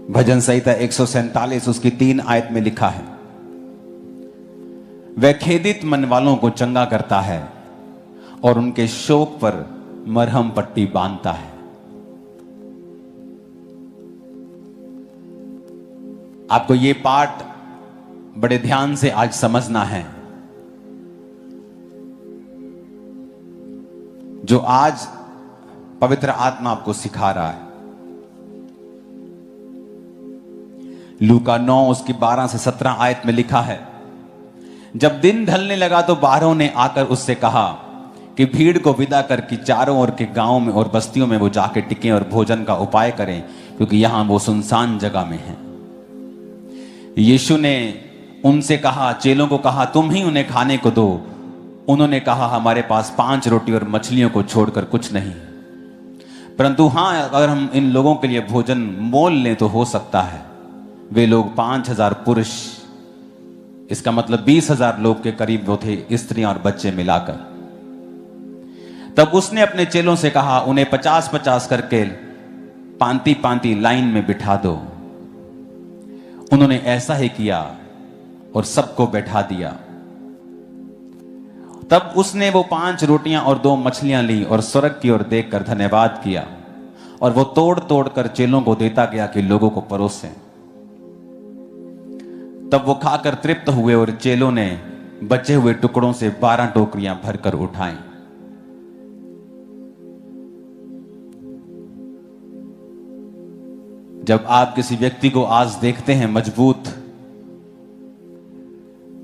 भजन संहिता 147 उसकी 3 आयत में लिखा है, वह खेदित मन वालों को चंगा करता है और उनके शोक पर मरहम पट्टी बांधता है। आपको ये पाठ बड़े ध्यान से आज समझना है। जो आज पवित्र आत्मा आपको सिखा रहा है। लूका 9 उसकी 12 से 17 आयत में लिखा है, जब दिन ढलने लगा तो बारहों ने आकर उससे कहा कि भीड़ को विदा कर कि चारों ओर के गांवों में और बस्तियों में वो जाके टिकें और भोजन का उपाय करें, क्योंकि यहां वो सुनसान जगह में हैं। यीशु ने उनसे कहा, चेलों को कहा, तुम ही उन्हें खाने को दो। उन्होंने कहा, हमारे पास 5 रोटी और मछलियों को छोड़कर कुछ नहीं, परंतु हां, अगर हम इन लोगों के लिए भोजन मोल लें तो हो सकता है। वे लोग 5000 पुरुष, इसका मतलब 20,000 लोग के करीब वो थे, स्त्रियां और बच्चे मिलाकर। तब उसने अपने चेलों से कहा, उन्हें 50-50 करके पांति पांति लाइन में बिठा दो। उन्होंने ऐसा ही किया और सबको बैठा दिया। तब उसने वो 5 रोटियां और 2 मछलियां ली और स्वर्ग की ओर देखकर धन्यवाद किया और वो तोड़ तोड़ कर चेलों को देता गया कि लोगों को परोसें। तब वो खाकर तृप्त हुए और चेलों ने बचे हुए टुकड़ों से 12 टोकरियां भरकर उठाई। जब आप किसी व्यक्ति को आज देखते हैं मजबूत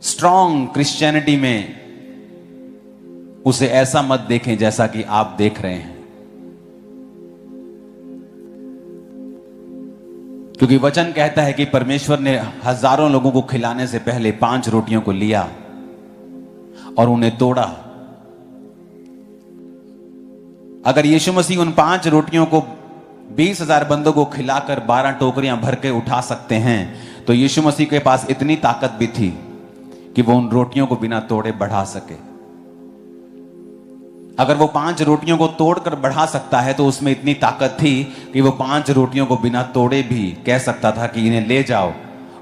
स्ट्रॉन्ग क्रिश्चियनिटी में, उसे ऐसा मत देखें जैसा कि आप देख रहे हैं, क्योंकि वचन कहता है कि परमेश्वर ने हजारों लोगों को खिलाने से पहले 5 रोटियों को लिया और उन्हें तोड़ा। अगर यीशु मसीह उन 5 रोटियों को 20,000 बंदों को खिलाकर 12 टोकरियां भर के उठा सकते हैं, तो यीशु मसीह के पास इतनी ताकत भी थी कि वो उन रोटियों को बिना तोड़े बढ़ा सके। अगर वो 5 रोटियों को तोड़कर बढ़ा सकता है तो उसमें इतनी ताकत थी कि वो 5 रोटियों को बिना तोड़े भी कह सकता था कि इन्हें ले जाओ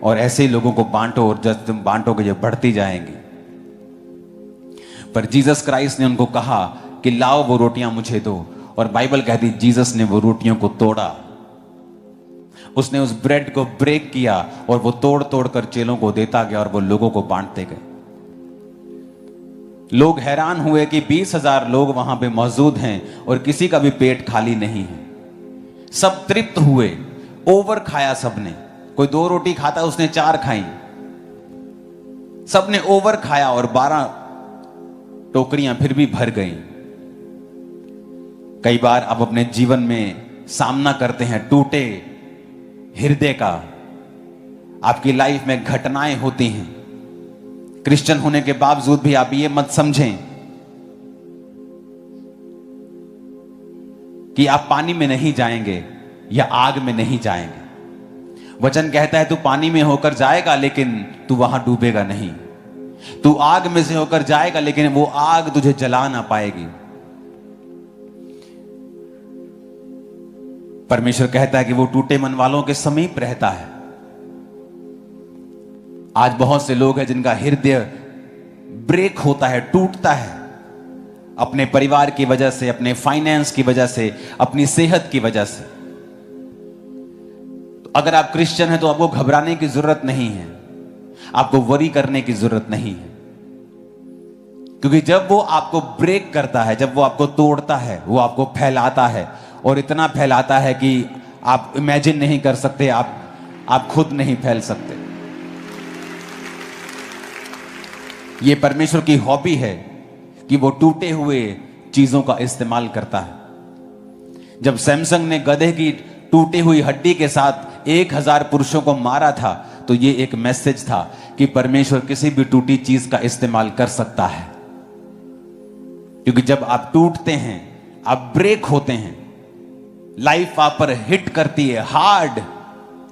और ऐसे ही लोगों को बांटो, और जब तुम बांटोगे ये बढ़ती जाएंगी। पर जीसस क्राइस्ट ने उनको कहा कि लाओ वो रोटियां मुझे दो, और बाइबल कहती जीसस ने वो रोटियों को तोड़ा। उसने उस ब्रेड को ब्रेक किया और वो तोड़ तोड़ कर चेलों को देता गया और वो लोगों को बांटते गए। लोग हैरान हुए कि 20,000 लोग वहां पे मौजूद हैं और किसी का भी पेट खाली नहीं है। सब तृप्त हुए, ओवर खाया सबने। कोई 2 रोटी खाता, उसने 4 खाई। सबने ओवर खाया और 12 टोकरियां फिर भी भर गई। कई बार आप अपने जीवन में सामना करते हैं टूटे हृदय का। आपकी लाइफ में घटनाएं होती हैं। क्रिश्चियन होने के बावजूद भी आप ये मत समझें कि आप पानी में नहीं जाएंगे या आग में नहीं जाएंगे। वचन कहता है तू पानी में होकर जाएगा लेकिन तू वहां डूबेगा नहीं। तू आग में से होकर जाएगा लेकिन वो आग तुझे जला ना पाएगी। परमेश्वर कहता है कि वो टूटे मन वालों के समीप रहता है। आज बहुत से लोग हैं जिनका हृदय ब्रेक होता है, टूटता है, अपने परिवार की वजह से, अपने फाइनेंस की वजह से, अपनी सेहत की वजह से। तो अगर आप क्रिश्चियन हैं तो आपको घबराने की जरूरत नहीं है, आपको वरी करने की जरूरत नहीं है, क्योंकि जब वो आपको ब्रेक करता है, जब वो आपको तोड़ता है, वो आपको फैलाता है, और इतना फैलाता है कि आप इमेजिन नहीं कर सकते, आप खुद नहीं फैल सकते। ये परमेश्वर की हॉबी है कि वो टूटे हुए चीजों का इस्तेमाल करता है। जब सैमसंग ने गधे की टूटी हुई हड्डी के साथ 1000 पुरुषों को मारा था, तो ये एक मैसेज था कि परमेश्वर किसी भी टूटी चीज का इस्तेमाल कर सकता है। क्योंकि जब आप टूटते हैं, आप ब्रेक होते हैं, लाइफ आप पर हिट करती है, हार्ड,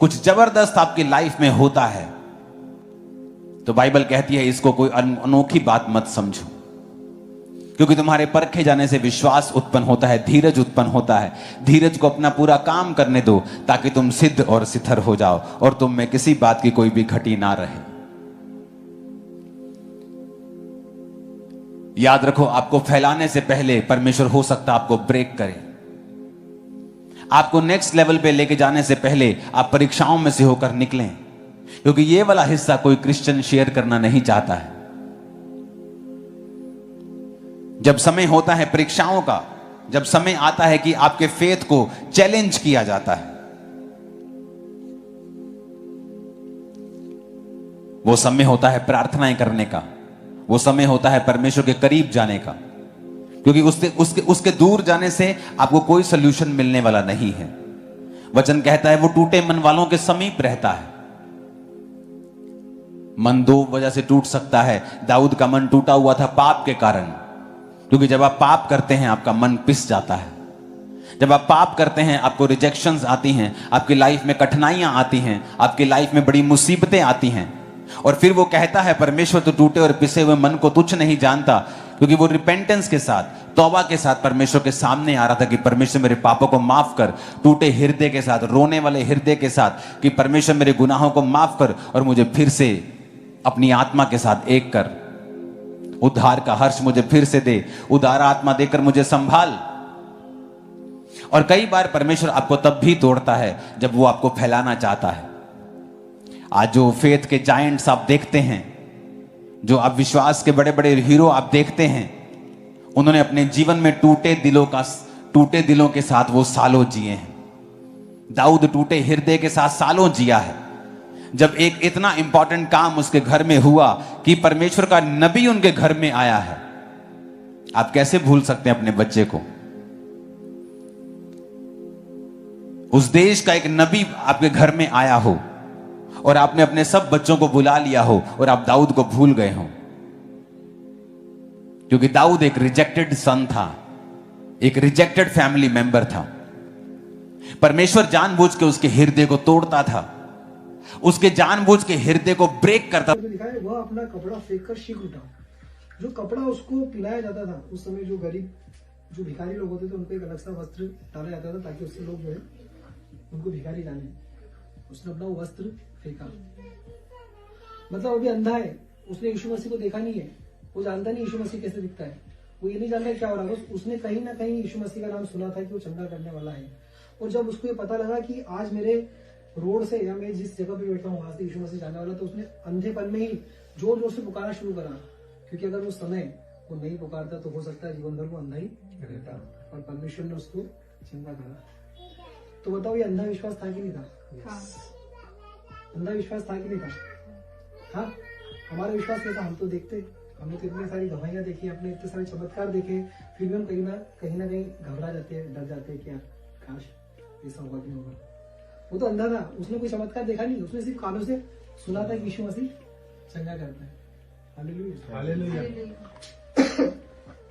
कुछ जबरदस्त आपकी लाइफ में होता है, तो बाइबल कहती है इसको कोई अनोखी बात मत समझो, क्योंकि तुम्हारे परखे जाने से विश्वास उत्पन्न होता है, धीरज उत्पन्न होता है। धीरज को अपना पूरा काम करने दो ताकि तुम सिद्ध और सिथर हो जाओ और तुम में किसी बात की कोई भी घटी ना रहे। याद रखो, आपको फैलाने से पहले परमेश्वर हो सकता आपको ब्रेक करे। आपको नेक्स्ट लेवल पे लेके जाने से पहले आप परीक्षाओं में से होकर निकलें, क्योंकि ये वाला हिस्सा कोई क्रिश्चियन शेयर करना नहीं चाहता है। जब समय होता है परीक्षाओं का, जब समय आता है कि आपके फेथ को चैलेंज किया जाता है, वो समय होता है प्रार्थनाएं करने का, वो समय होता है परमेश्वर के करीब जाने का, क्योंकि उसके दूर जाने से आपको कोई सोल्यूशन मिलने वाला नहीं है। वचन कहता है वो टूटे मन वालों के समीप रहता है। मन दो वजह से टूट सकता है। दाऊद का मन टूटा हुआ था पाप के कारण, क्योंकि जब आप पाप करते हैं आपका मन पिस जाता है। जब आप पाप करते हैं आपको रिजेक्शंस आती हैं, आपकी लाइफ में कठिनाइयां आती हैं, आपकी लाइफ में बड़ी मुसीबतें आती हैं। और फिर वो कहता है परमेश्वर तो टूटे और पिसे हुए मन को तुच्छ नहीं जानता, क्योंकि वो रिपेंटेंस के साथ, तौबा के साथ परमेश्वर के सामने आ रहा था कि परमेश्वर मेरे पापों को माफ कर, टूटे हृदय के साथ, रोने वाले हृदय के साथ, कि परमेश्वर मेरे गुनाहों को माफ कर और मुझे फिर से अपनी आत्मा के साथ एक कर। उद्धार का हर्ष मुझे फिर से दे, उदार आत्मा देकर मुझे संभाल। और कई बार परमेश्वर आपको तब भी तोड़ता है जब वो आपको फैलाना चाहता है। आज जो फेथ के जायंट्स आप देखते हैं, जो आप विश्वास के बड़े बड़े हीरो आप देखते हैं, उन्होंने अपने जीवन में टूटे दिलों के साथ वो सालों जिए हैं। दाऊद टूटे हृदय के साथ सालों जिया है। जब एक इतना इंपॉर्टेंट काम उसके घर में हुआ कि परमेश्वर का नबी उनके घर में आया है, आप कैसे भूल सकते हैं अपने बच्चे को? उस देश का एक नबी आपके घर में आया हो और आपने अपने सब बच्चों को बुला लिया हो और आप दाऊद को भूल गए हो, क्योंकि दाऊद एक रिजेक्टेड सन था, एक रिजेक्टेड फैमिली मेंबर था। परमेश्वर जानबूझ के उसके हृदय को तोड़ता था, उसके जानबूझ के हृदय को ब्रेक करता। लिखा है वह अपना कपड़ा फेंक कर शीख उठा। जो कपड़ा उसको पिलाया जाता था उस समय, जो गरीब, जो भिखारी लोग होते थे, उनको एक अलग सा वस्त्र डाला जाता था ताकि उससे लोग जो है उनको भिखारी जाने। उसने अपना वो वस्त्र फेंका। मतलब अभी अंधा है, उसने यीशु मसीह को देखा नहीं है, वो जानता नहीं यीशु मसीह कैसे दिखता है, वो ये नहीं जानता क्या हो रहा है। उसने कहीं ना कहीं यीशु मसीह का नाम सुना था कि वो चंगा करने वाला है। और जब उसको ये पता लगा कि आज मेरे रोड से या मैं जिस जगह पे बैठा हूँ वहां से यीशु मसीह जाने वाला, तो उसने अंधेपन में ही जोर जोर से पुकारना शुरू करा। क्योंकि अगर वो समय वो नहीं पुकारता तो हो सकता है जीवन भर वो अंधा ही रहता, और परमेश्वर ने उसको चंगा करा। तो बताओ ये अंधा विश्वास था कि नहीं था? अंधा विश्वास था कि नहीं था? हाँ, हमारा विश्वास नहीं था। हम तो देखते, हमने तो इतनी सारी गवाहियां देखी, अपने इतने सारे चमत्कार देखे, फिर भी हम कहीं ना कहीं घबरा जाते हैं, डर जाते हैं कि यार काश ऐसा होगा कि नहीं होगा। वो तो अंधा था, उसने कोई चमत्कार देखा नहीं, उसने सिर्फ कानों से सुना था कि यीशु मसीह चंगा करता है। Hallelujah, hallelujah.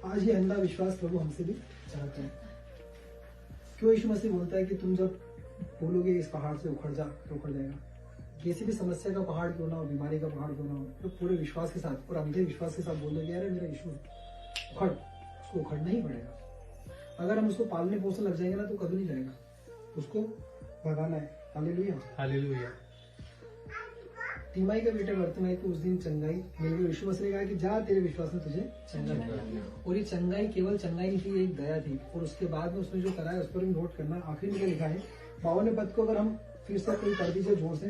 आज ये अंधा विश्वास प्रभु हमसे भी चाहता है। क्यों यीशु मसीह बोलता है कि तुम जब बोलोगे इस पहाड़ से उखड़ जा तो उखड़ जाएगा। किसी भी समस्या का पहाड़ क्यों ना हो, बीमारी का पहाड़ क्यों ना हो, तो पूरे विश्वास के साथ और अंधे विश्वास के साथ बोलोगे यार मेरा यीशु उखड़, उसको उखड़ना ही पड़ेगा। अगर हम उसको पालने पोसने लग जाएंगे ना तो कभी नहीं जाएगा, उसको भगाना है। Hallelujah, hallelujah. तीमाई के बेटे बर्तिमाई को उस दिन चंगाई मिल गई। यीशु मसीह ने कहा कि जा, तेरे विश्वास ने तुझे चंगा किया। और ये चंगाई केवल चंगाई नहीं थी, एक दया थी। और उसके बाद में उसने जो करा है उस पर नोट करना। आखिर में क्या लिखा है 52वें पद को अगर हम फिर से कोई कर दीजिए जोर से।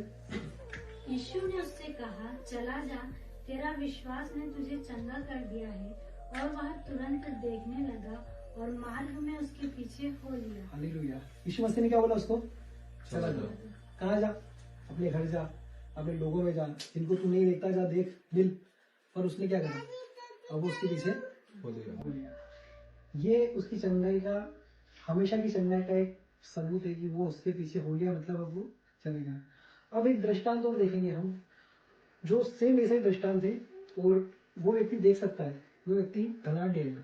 यीशु ने उससे कहा, चला जा, तेरा विश्वास ने तुझे चंगा कर दिया है। और वह तुरंत देखने लगा और मार्ग में उसके पीछे हो लिया। हालेलुया। यीशु मसीह ने क्या बोला उसको? चला जा। कहाँ जा? अपने घर जा, अपने लोगों में जा, जिनको तू नहीं देखता जा, देख, मिल। पर उसने क्या करा? अब वो उसके पीछे हो लिया। ये उसकी चंगाई का, हमेशा की चंगाई का एक सबूत है कि वो उसके पीछे हो गया, मतलब अब वो चलेगा। अब एक दृष्टांत और देखेंगे हम, जो सेम ऐसे दृष्टांत थे, और वो व्यक्ति देख सकता है। वो व्यक्ति धनाढ्य है,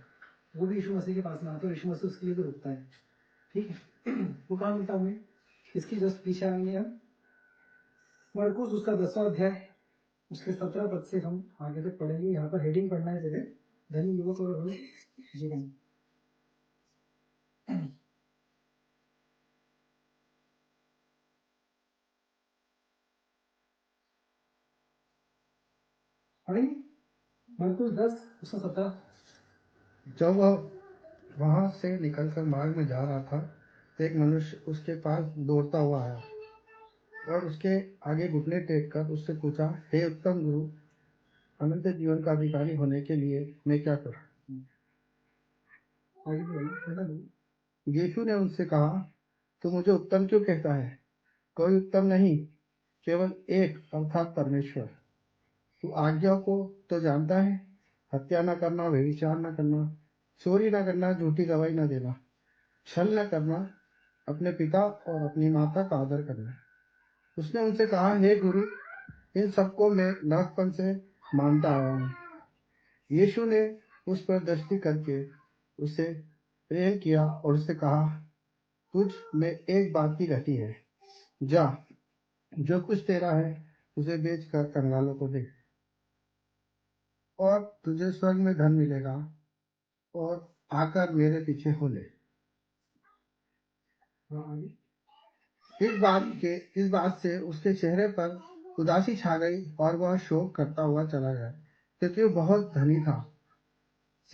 वो भी यीशु मसीह के पास में आता है और यीशु मसीह उसके लिए तो रुकता है। ठीक है। वो कहाँ मिलता हमें? इसकी जस्ट पीछे आएंगे हम, मरकुस उसका 10वां अध्याय, उसके 17 पद से हम आगे तक पढ़ेंगे। यहाँ पर हेडिंग पढ़ना है जगह, धनी युवक और धनी जीवन। मरकुस 10:17। जब वह वहां से निकलकर मार्ग में जा रहा था, एक मनुष्य उसके पास दौड़ता हुआ आया और उसके आगे घुटने टेक कर उससे पूछा, हे उत्तम गुरु, अनंत जीवन का अधिकारी होने के लिए मैं क्या करूं? यीशु ने उनसे कहा, तू मुझे उत्तम क्यों कहता है? कोई उत्तम नहीं, केवल एक, अर्थात परमेश्वर। तू आज्ञा को तो जानता है, हत्या न करना, व्यभिचार न करना, चोरी न करना, झूठी गवाही न देना, छल न करना, अपने पिता और अपनी माता का आदर करना। उसने उनसे कहा, हे गुरु, इन सबको मैं लड़कपन से मानता आया हूँ। यीशु ने उस पर दृष्टि करके उसे प्रेम किया और उससे कहा, तुझ में एक बात की घटी है, जा, जो कुछ तेरा है उसे बेच कर कंगालों को दे और तुझे स्वर्ग में धन मिलेगा, और आकर मेरे पीछे हो ले। इस बात से उसके चेहरे पर उदासी छा गई और वह शोक करता हुआ चला गया, क्योंकि वह बहुत धनी था।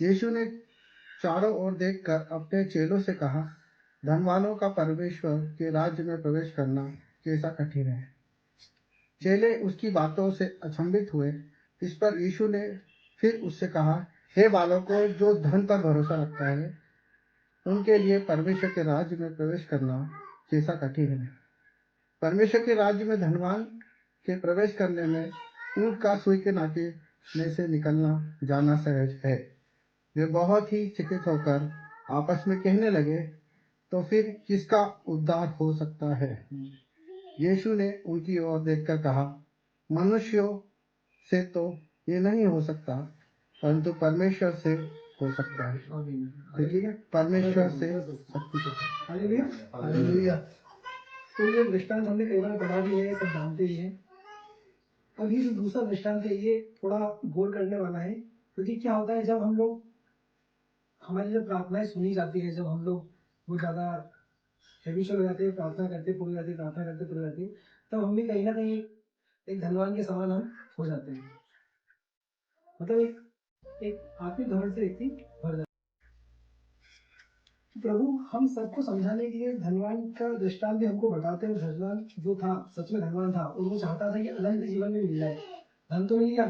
यीशु ने चारों ओर देखकर अपने चेलों से कहा, धनवानों का परमेश्वर के राज्य में प्रवेश करना कैसा कठिन है। चेले उसकी बातों से अचंभित हुए। इस पर यीशु ने फिर उससे कहा, हे बालकों, जो धन पर भरोसा रखता है, उनके लिए परमेश्वर के राज्य में प्रवेश करना कैसा कठिन है। परमेश्वर के राज्य में धनवान के प्रवेश करने में ऊंट का सुई के नाके में से निकलना जाना सहज है। वे बहुत ही चकित होकर आपस में कहने लगे, तो फिर किसका उद्धार हो सकता है? यीशु ने उनकी ओर देखकर कहा, मनुष्यों से तो ये नहीं हो सकता, परंतु परमेश्वर से हो सकता है। ठीक है, परमेश्वर से सब कुछ होता है। हालेलुया। तो ये दृष्टांत हमने कई बार पढ़ा भी है, सब जानते ही हैं। अभी जो दूसरा दृष्टांत है, ये थोड़ा गौर करने वाला है, क्योंकि क्या होता है, जब हम लोग, हमारी जब प्रार्थनाएं सुनी जाती है, जब हम लोग बहुत ज्यादा हैबिचुअल हो जाते हैं, प्रार्थना करते पूरी जाती है, प्रार्थना करते पूरी जाती है, तब हम भी कहीं ना कहीं एक धनवान के समान हम हो जाते हैं। मतलब एक आत्मिक घमंड से व्यक्ति भर जाता है। प्रभु हम सबको समझाने के लिए धनवान का दृष्टांत भी हमको बताते हैं। धनवान जो था, सच में धनवान था, और वो चाहता था कि अनंत जीवन भी मिल जाए। धन तो मिल गया,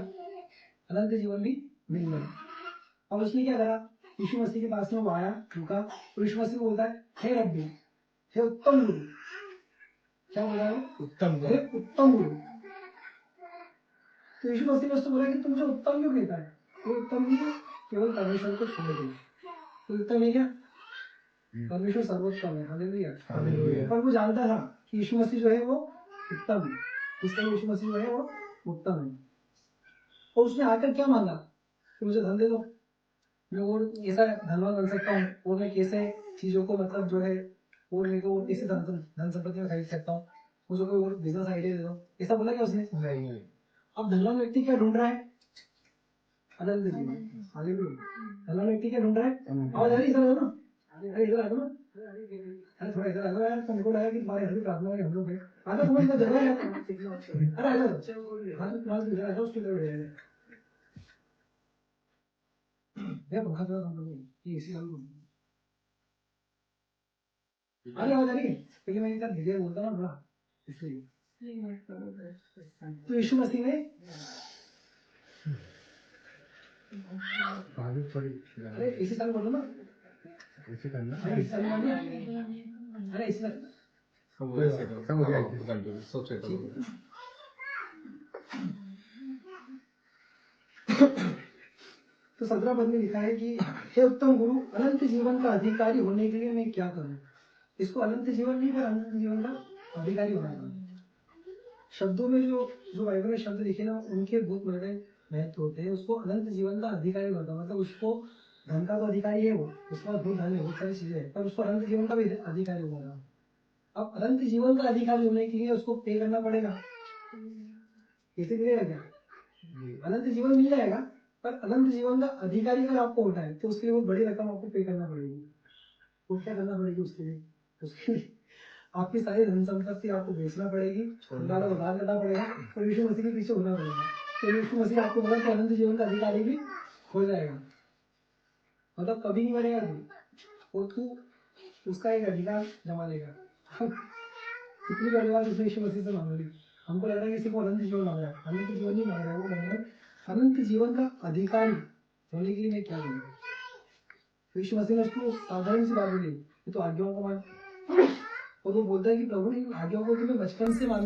अनंत जीवन भी मिल गया। अब उसने क्या करा, यीशु मसीह के पास में वो आया, रुका, और यीशु मसीह को बोलता है, हे रब्बी, हे उत्तम गुरु। क्या बोला है? उत्तम गुरु, हे उत्तम गुरु। तो यीशु मसीह ने उसको बोला कि तुम मुझे उत्तम क्यों कहता है? वो उत्तम नहीं है, केवल परमेश्वर को छोड़ दे। तो उत्तम है क्या? परमेश्वर सर्वोत्तम है। हालेलुया। पर वो जानता था कि यीशु मसीह जो है वो उत्तम है, इसलिए यीशु मसीह जो है वो उत्तम है। और उसने आकर क्या मांगा कि मुझे धन दे दो, मैं और ऐसा धनवान बन सकता हूँ, और मैं कैसे चीजों को, मतलब जो है, और मेरे को कैसे धन संपत्ति में खरीद सकता हूँ, मुझे कोई और बिजनेस आइडिया दे दो। ऐसा बोला क्या उसने? नहीं। अब धनवान व्यक्ति क्या ढूंढ रहा है? अनंत जीवन। हालेलुया। धनवान व्यक्ति क्या ढूंढ रहा है? आवाज आ रही है ना? अरे इधर आ जाओ ना, अरे थोड़ा इधर आ जाओ यार, तुमको लगा कि तुम्हारे घर में प्रार्थना में हम लोग हैं। आजा, तुम्हें इधर जगह है, अरे आ जाओ, हाथ इधर आ जाओ, उसके इधर बैठ जाए। मैं पंखा चला रहा हूँ, ये एसी चालू है। अरे आवाज आ रही है, क्योंकि मैं इधर धीरे बोलता हूँ ना थोड़ा, इसलिए। तो यीशु मसीह ने अरे एसी चालू कर दो ना, ऐसे करना, अरे ऐसे तो 17 पद में लिखा है कि हे उत्तम गुरु, अनंत जीवन का अधिकारी होने के लिए मैं क्या करूं? इसको अनंत जीवन नहीं, पर अनंत जीवन का अधिकारी बनाना। शब्दों में जो बाइबल में शब्द लिखे ना, उनके बहुत बड़े महत्व होते हैं। उसको अनंत जीवन का अधिकारी बनता, मतलब उसको धन का तो अधिकारी है, वो उसका बहुत धन है, बहुत सारी चीजें है, पर उसको अनंत जीवन का भी अधिकारी होगा। अब अनंत जीवन का अधिकारी होने के लिए उसको पे करना पड़ेगा। कैसे मिलेगा? क्या अनंत जीवन मिल जाएगा, पर अनंत जीवन का अधिकारी अगर आपको होना है तो उसके लिए बहुत बड़ी रकम आपको पे करना पड़ेगी। वो क्या करना पड़ेगी उसके लिए आपकी सारी धन संपत्ति आपको बेचना पड़ेगी, उधार उधार करना पड़ेगा और यीशु मसीह के पीछे होना पड़ेगा। तो यीशु मसीह आपको बोला कि अनंत जीवन का अधिकारी भी हो जाएगा, मतलब कभी नहीं मरेगा तू, और तू उसका एक अधिकार जमा लेगा। कितनी बड़ी बात उसने यीशु मसीह से मांग ली। हमको लग रहा है किसी को अनंत जीवन मांग रहा है, अनंत जीवन नहीं मांग रहा है, वो मांग रहा है अनंत जीवन का अधिकारी होने के लिए मैं क्या करूँगा। यीशु मसीह ने उसको साधारण सी बात बोली, ये तो आज्ञाओं को मान, और वो बोलता है कि प्रभु इन आज्ञाओं को तुम्हें बचपन से मान